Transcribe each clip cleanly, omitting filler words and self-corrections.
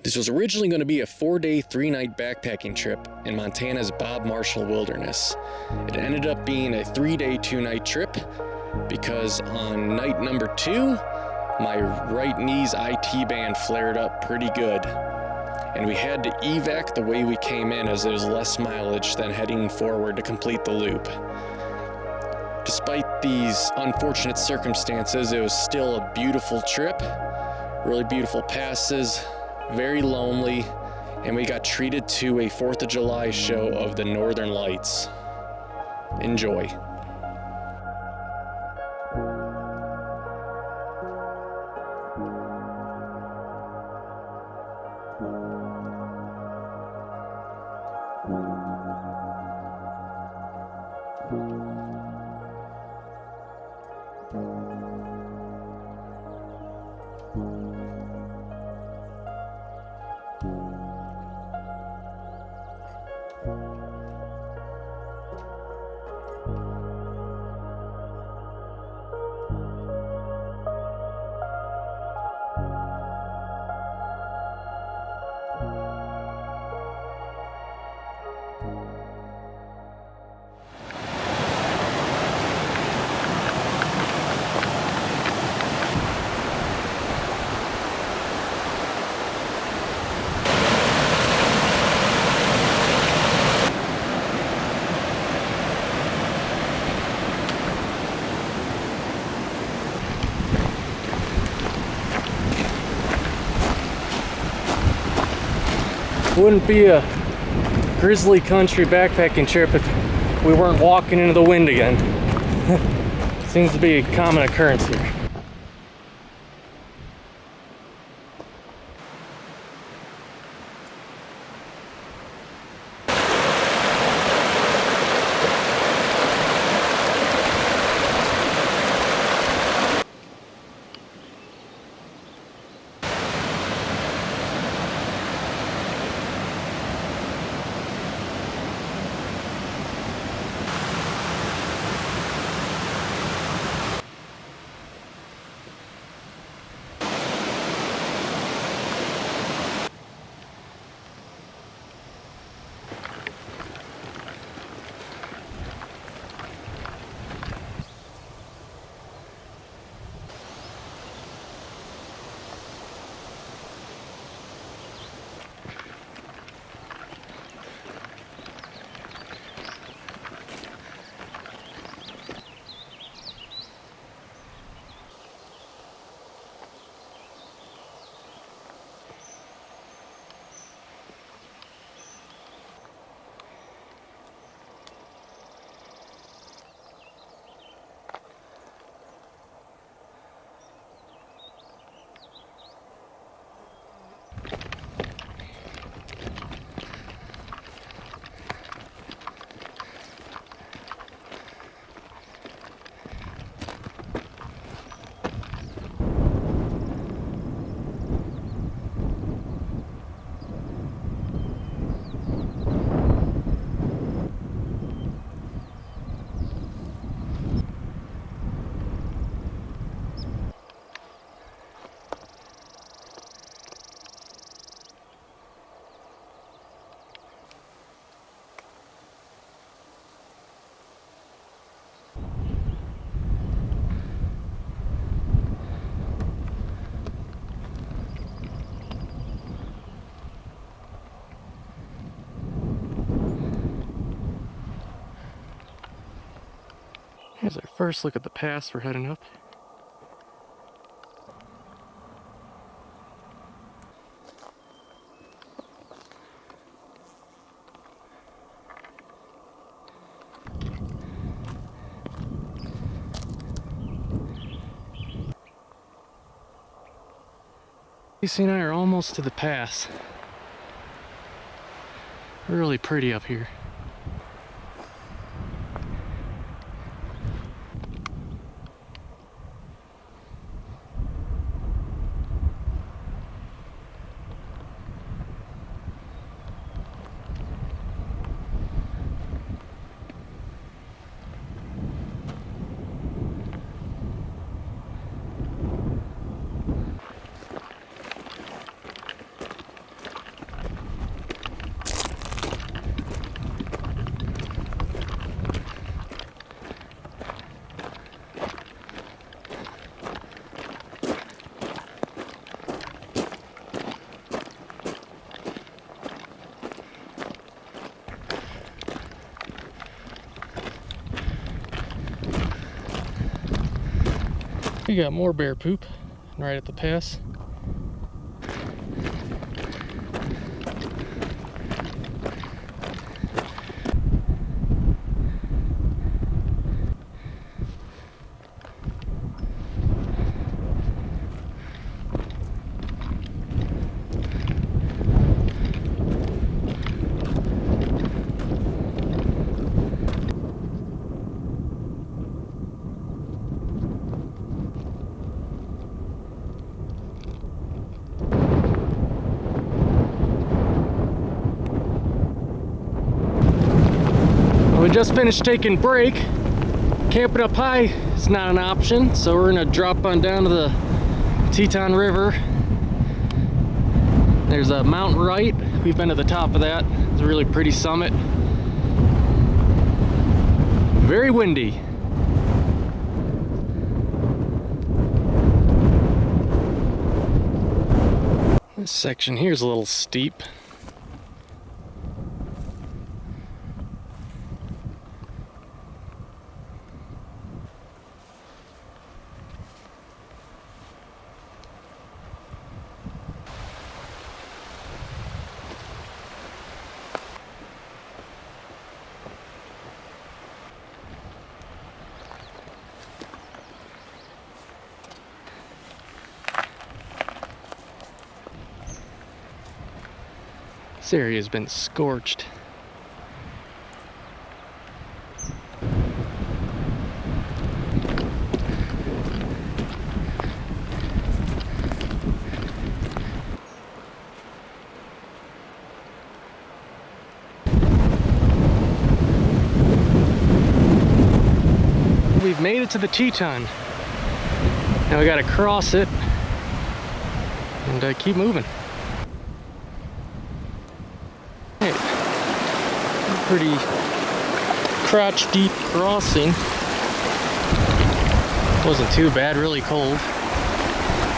This was originally going to be a 4-day, 3-night backpacking trip in Montana's Bob Marshall Wilderness. It ended up being a 3-day, 2-night trip because on night number 2, my right knee's IT band flared up pretty good. And we had to evac the way we came in as there was less mileage than heading forward to complete the loop. Despite these unfortunate circumstances, it was still a beautiful trip, really beautiful passes, very lonely, and we got treated to a 4th of July show of the Northern Lights. Enjoy. Wouldn't be a grizzly country backpacking trip if we weren't walking into the wind again. Seems to be a common occurrence here. Here's our first look at the pass we're heading up. Casey and I are almost to the pass. Really pretty up here. We got more bear poop right at the pass. We just finished taking break. Camping up high is not an option, so we're gonna drop on down to the Teton River. There's a mountain right. We've been to the top of that. It's a really pretty summit. Very windy. This section here is a little steep. This area has been scorched. We've made it to the Teton. Now we gotta cross it and keep moving. Pretty crotch deep crossing. Wasn't too bad, really cold.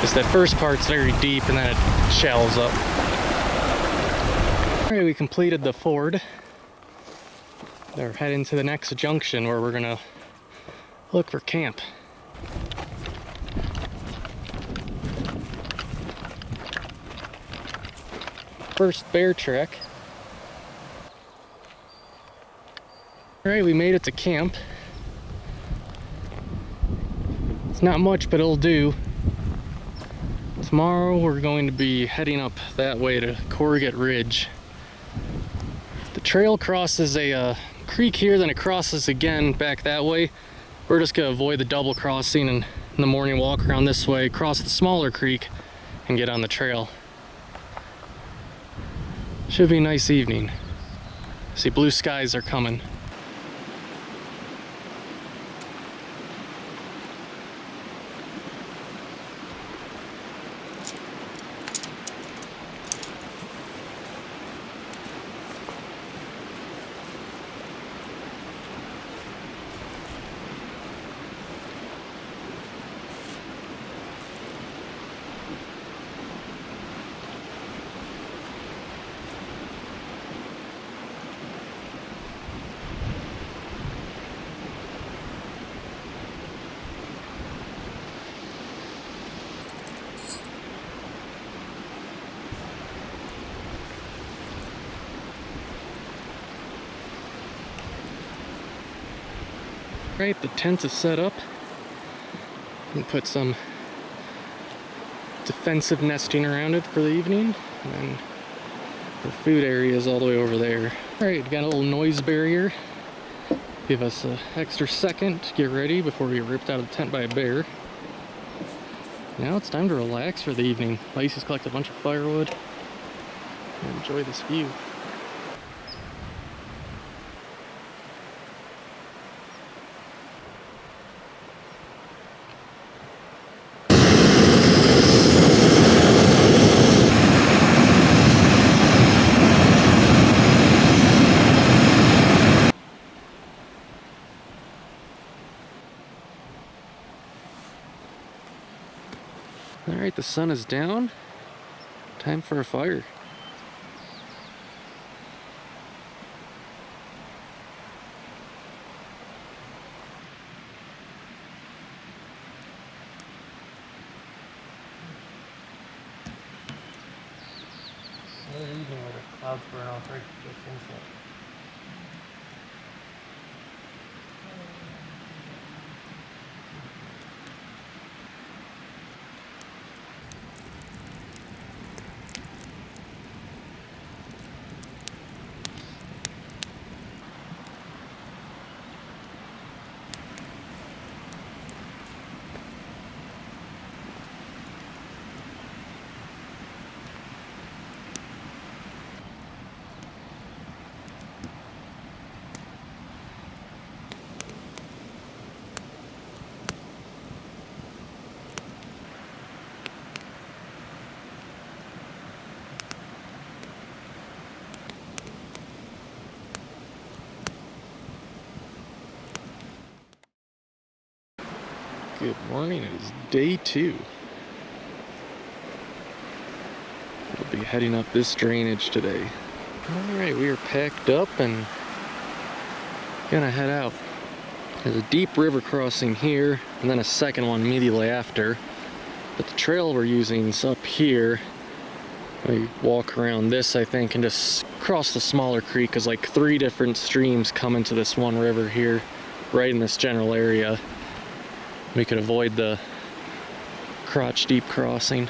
Just that first part's very deep and then it shallows up. Alright, we completed the ford. They're heading to the next junction where we're gonna look for camp. First bear trek. Alright, we made it to camp. It's not much, but it'll do. Tomorrow we're going to be heading up that way to Corrugate Ridge. The trail crosses a creek here, then it crosses again back that way. We're just going to avoid the double crossing and in the morning walk around this way, cross the smaller creek, and get on the trail. Should be a nice evening. See, blue skies are coming. Right, the tent is set up. And put some defensive nesting around it for the evening. And then the food area is all the way over there. Alright, got a little noise barrier. Give us an extra second to get ready before we get ripped out of the tent by a bear. Now it's time to relax for the evening. Lacey's collected a bunch of firewood. And enjoy this view. Alright, the sun is down. Time for a fire. Another evening where the clouds burn off right to sunset. Good morning, it is day 2. We'll be heading up this drainage today. Alright, we are packed up and gonna head out. There's a deep river crossing here, and then a second one immediately after. But the trail we're using is up here. We walk around this, I think, and just cross the smaller creek, because like 3 different streams come into this one river here, right in this general area. We could avoid the crotch deep crossing.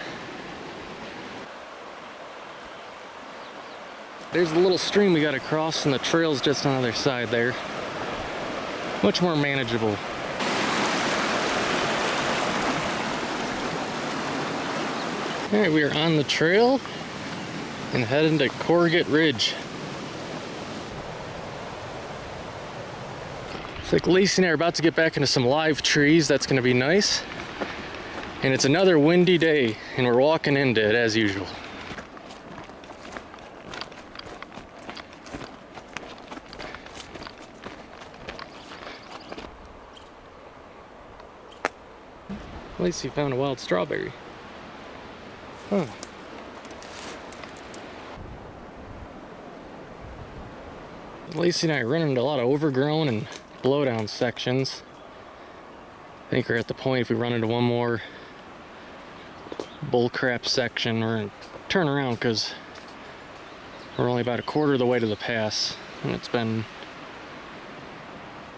There's the little stream we gotta cross, and the trail's just on the other side there. Much more manageable. Alright, we are on the trail and heading to Corrugate Ridge. It's like Lacey and I are about to get back into some live trees. That's going to be nice. And it's another windy day, and we're walking into it as usual. Lacey found a wild strawberry. Huh. Lacey and I run into a lot of overgrown and blowdown sections. I think we're at the point, if we run into one more bullcrap section, we're gonna turn around, because we're only about a quarter of the way to the pass, and it's been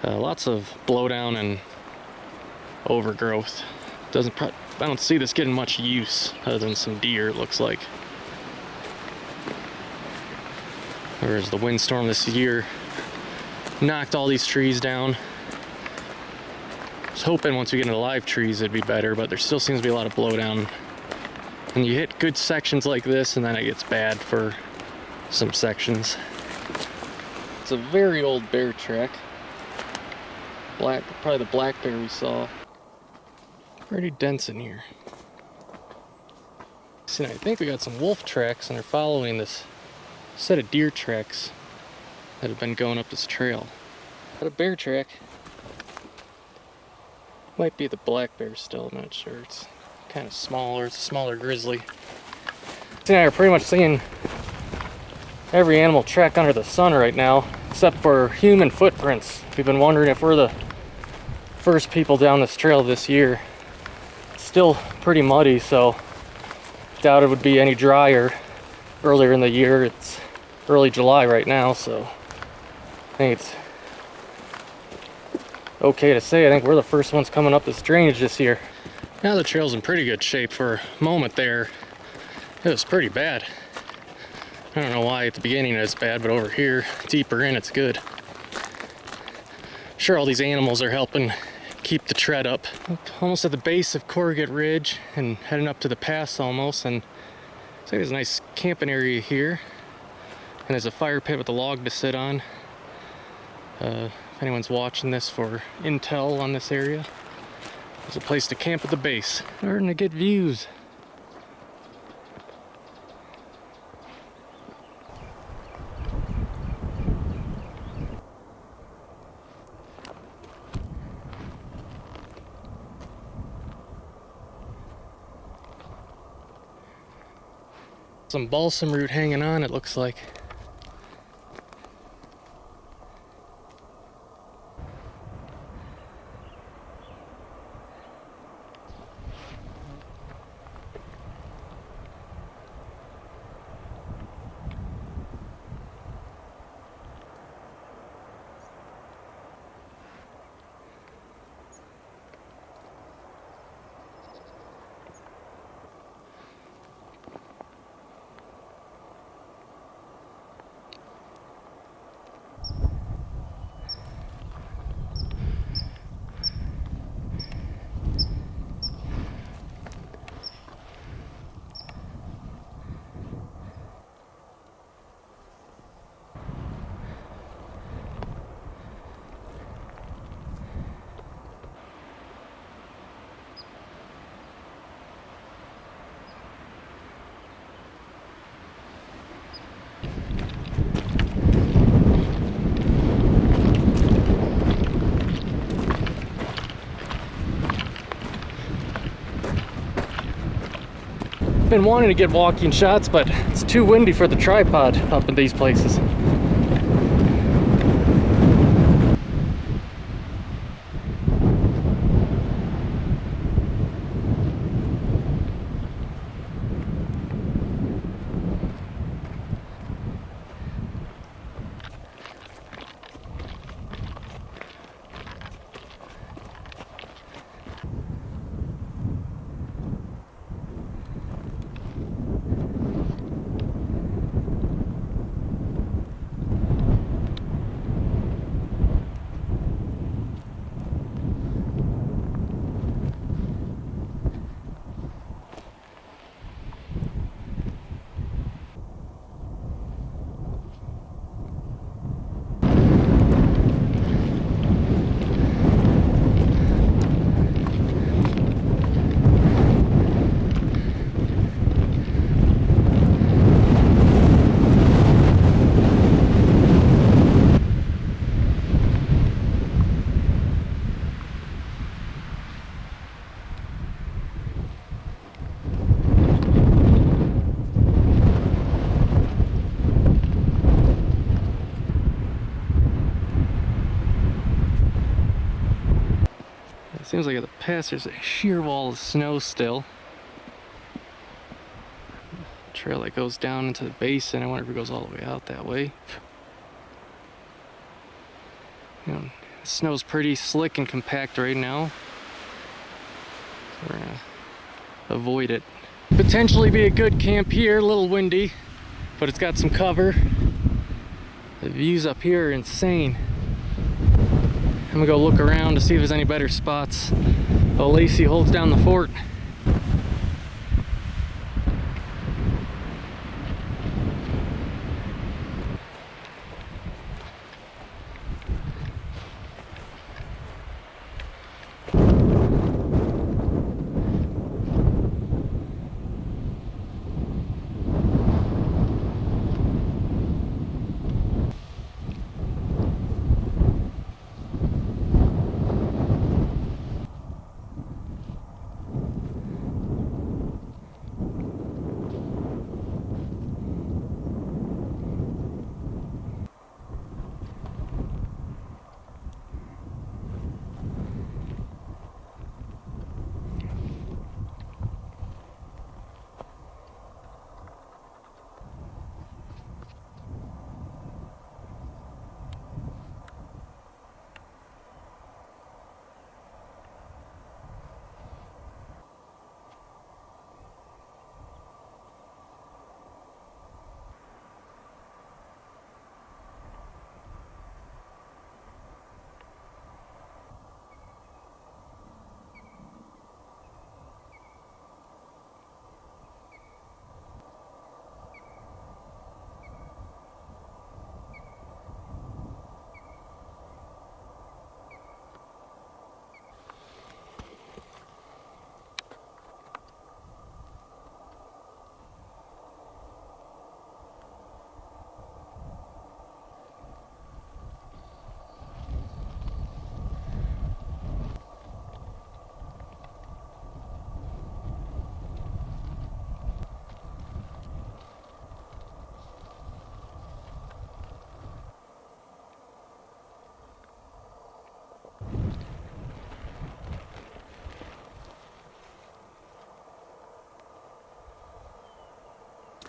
lots of blowdown and overgrowth. I don't see this getting much use other than some deer, it looks like. Whereas the windstorm this year knocked all these trees down. I was hoping once we get into live trees it'd be better, but there still seems to be a lot of blowdown. And you hit good sections like this, and then it gets bad for some sections. It's a very old bear track. Probably the black bear we saw. Pretty dense in here. See, I think we got some wolf tracks, and they're following this set of deer tracks that have been going up this trail. Got a bear track. Might be the black bear still, I'm not sure. It's kind of smaller, it's a smaller grizzly. See, I are pretty much seeing every animal track under the sun right now, except for human footprints. We've been wondering if we're the first people down this trail this year. It's still pretty muddy, so doubt it would be any drier earlier in the year. It's early July right now, so I think it's okay to say I think we're the first ones coming up this drainage this year. Now the trail's in pretty good shape. For a moment there, it was pretty bad. I don't know why at the beginning it's bad, but over here, deeper in, it's good. I'm sure all these animals are helping keep the tread up. Almost at the base of Corrugate Ridge and heading up to the pass almost, and so there's a nice camping area here. And there's a fire pit with a log to sit on. If anyone's watching this for intel on this area, there's a place to camp at the base. Starting to get views. Some balsam root hanging on, it looks like. Been wanting to get walking shots, but it's too windy for the tripod up in these places. Seems like at the pass there's a sheer wall of snow still. Trail that goes down into the basin. I wonder if it goes all the way out that way. You know, the snow's pretty slick and compact right now. So we're gonna avoid it. Potentially be a good camp here, a little windy, but it's got some cover. The views up here are insane. I'm gonna go look around to see if there's any better spots while Lacey holds down the fort.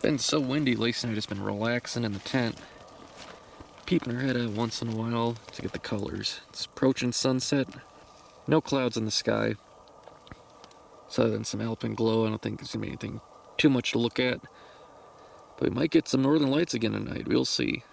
Been so windy, Lacey and I just been relaxing in the tent, peeping her head out once in a while to get the colors. It's approaching sunset, no clouds in the sky, so other than some alpine glow, I don't think there's gonna be anything too much to look at, but we might get some northern lights again tonight, we'll see.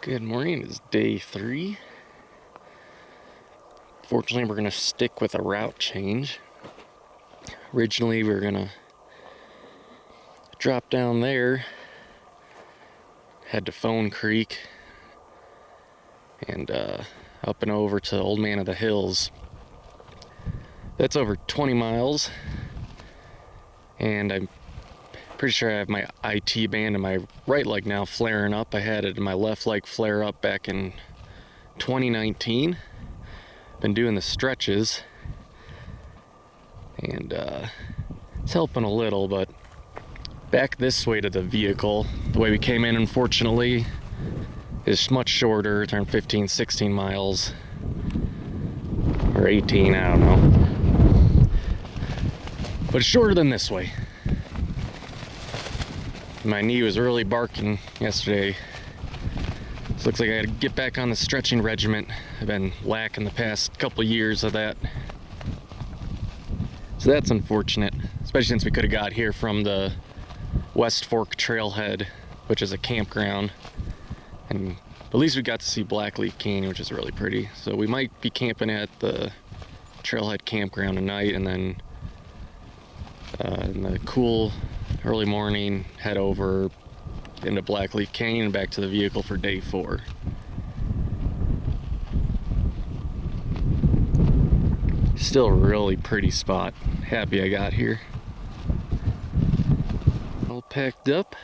Good morning, it's day 3. Fortunately, we're gonna stick with a route change. Originally, we were gonna drop down there head to Phone Creek and up and over to Old Man of the Hills. That's over 20 miles, and I'm pretty sure I have my IT band in my right leg now flaring up. I had it in my left leg flare up back in 2019. Been doing the stretches, and it's helping a little, but back this way to the vehicle, the way we came in, unfortunately, is much shorter. It's around 15, 16 miles, or 18, I don't know. But it's shorter than this way. My knee was really barking yesterday. So looks like I gotta get back on the stretching regimen. I've been lacking the past couple years of that. So that's unfortunate, especially since we could have got here from the West Fork Trailhead, which is a campground. And at least we got to see Blackleaf Canyon, which is really pretty. So we might be camping at the Trailhead campground tonight, and then in the cool early morning, head over into Blackleaf Canyon and back to the vehicle for day 4. Still a really pretty spot. Happy I got here. All packed up.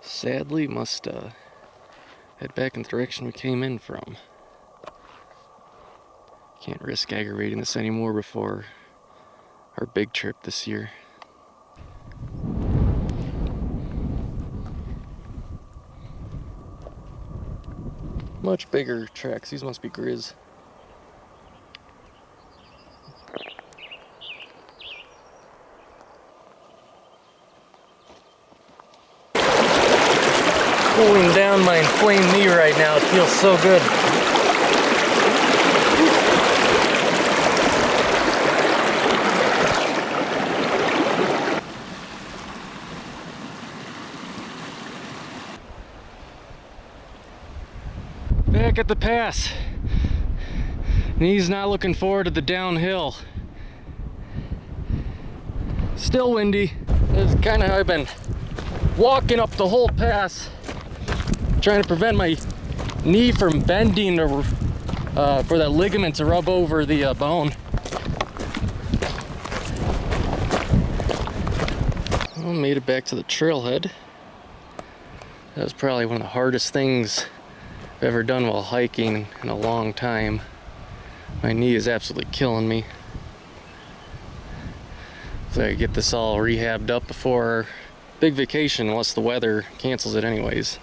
Sadly, must head back in the direction we came in from. Can't risk aggravating this anymore before our big trip this year. Much bigger tracks. These must be grizz. Cooling down my inflamed knee right now. It feels so good. Back at the pass. Knee's not looking forward to the downhill. Still windy. This is kind of how I've been walking up the whole pass, trying to prevent my knee from bending or for that ligament to rub over the bone. Well, made it back to the trailhead. That was probably one of the hardest things I've ever done while hiking in a long time. My knee is absolutely killing me. So I get this all rehabbed up before our big vacation, unless the weather cancels it anyways.